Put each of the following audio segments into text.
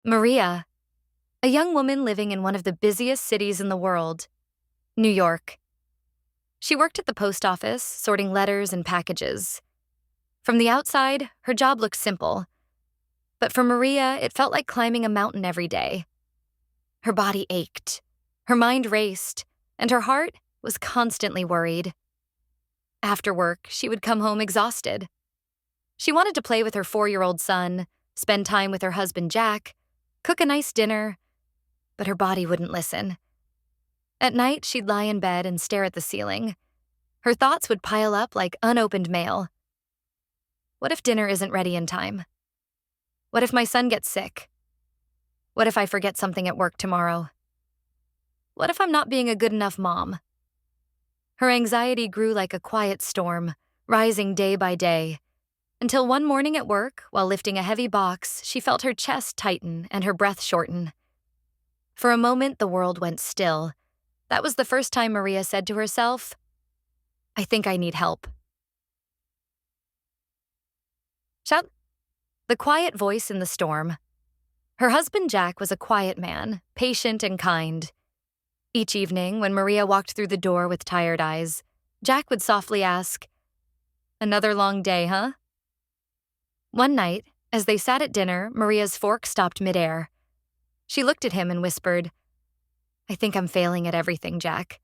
Maria, a young woman living in one of the busiest cities in the world, New York. She worked at the post office, sorting letters and packages. From the outside, her job looked simple. But for Maria, it felt like climbing a mountain every day. Her body ached, her mind raced, and her heart was constantly worried. After work, she would come home exhausted. She wanted to play with her 4-year-old son, spend time with her husband Jack, cook a nice dinner, but her body wouldn't listen. At night, she'd lie in bed and stare at the ceiling. Her thoughts would pile up like unopened mail. What if dinner isn't ready in time? What if my son gets sick? What if I forget something at work tomorrow? What if I'm not being a good enough mom? Her anxiety grew like a quiet storm, rising day by day, until one morning at work, while lifting a heavy box, she felt her chest tighten and her breath shorten. For a moment, the world went still. That was the first time Maria said to herself, "I think I need help." Shout! The quiet voice in the storm. Her husband Jack was a quiet man, patient and kind. Each evening, when Maria walked through the door with tired eyes, Jack would softly ask, "Another long day, huh?" One night, as they sat at dinner, Maria's fork stopped midair. She looked at him and whispered, "I think I'm failing at everything, Jack."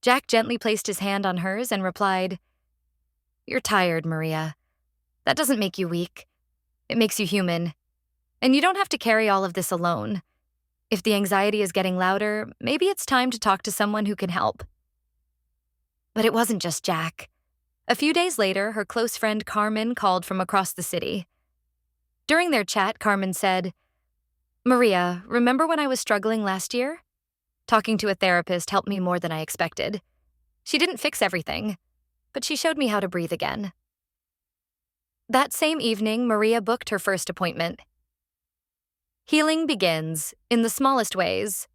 Jack gently placed his hand on hers and replied, "You're tired, Maria. That doesn't make you weak. It makes you human. And you don't have to carry all of this alone. If the anxiety is getting louder, maybe it's time to talk to someone who can help." But it wasn't just Jack. A few days later, her close friend Carmen called from across the city. During their chat, Carmen said, "Maria, remember when I was struggling last year? Talking to a therapist helped me more than I expected. She didn't fix everything, but she showed me how to breathe again." That same evening, Maria booked her first appointment. Healing begins in the smallest ways.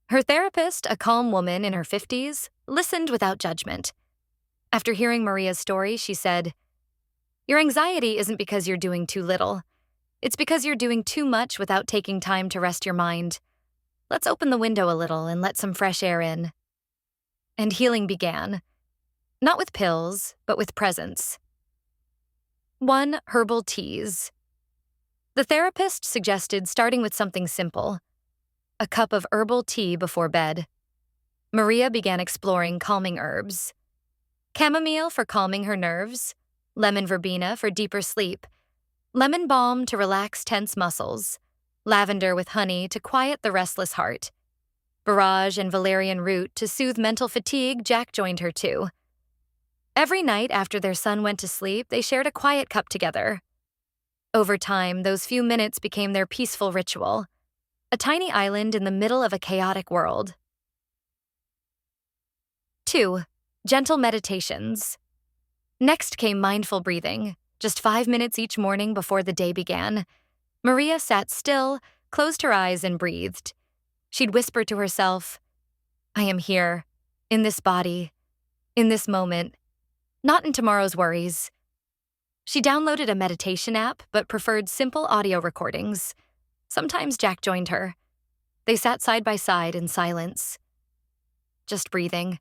Her therapist, a calm woman in her 50s, listened without judgment. After hearing Maria's story, she said, "Your anxiety isn't because you're doing too little. It's because you're doing too much without taking time to rest your mind. Let's open the window a little and let some fresh air in." And healing began. Not with pills, but with presence. 1. Herbal teas. The therapist suggested starting with something simple, a cup of herbal tea before bed. Maria began exploring calming herbs. Chamomile for calming her nerves, lemon verbena for deeper sleep, lemon balm to relax tense muscles, lavender with honey to quiet the restless heart. Borage and valerian root to soothe mental fatigue. Jack joined her too. Every night after their son went to sleep, they shared a quiet cup together. Over time, those few minutes became their peaceful ritual, a tiny island in the middle of a chaotic world. 2. Gentle meditations. Next came mindful breathing, just 5 minutes each morning before the day began. Maria sat still, closed her eyes, and breathed. She'd whisper to herself, "I am here, in this body, in this moment, not in tomorrow's worries." She downloaded a meditation app, but preferred simple audio recordings. Sometimes Jack joined her. They sat side by side in silence, just breathing.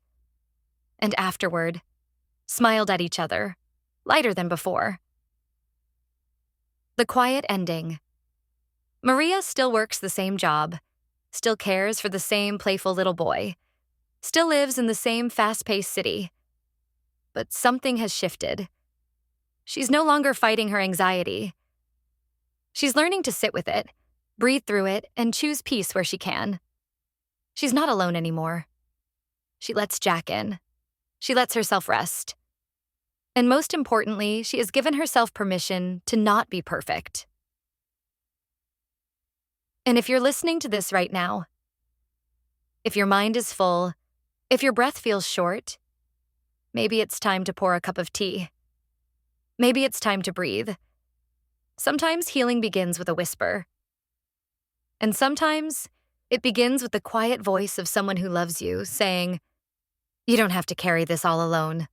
And afterward, smiled at each other, lighter than before. The quiet ending. Maria still works the same job, still cares for the same playful little boy, still lives in the same fast-paced city. But something has shifted. She's no longer fighting her anxiety. She's learning to sit with it, breathe through it, and choose peace where she can. She's not alone anymore. She lets Jack in. She lets herself rest. And most importantly, she has given herself permission to not be perfect. And if you're listening to this right now, if your mind is full, if your breath feels short, maybe it's time to pour a cup of tea. Maybe it's time to breathe. Sometimes healing begins with a whisper. And sometimes it begins with the quiet voice of someone who loves you, saying, "You don't have to carry this all alone."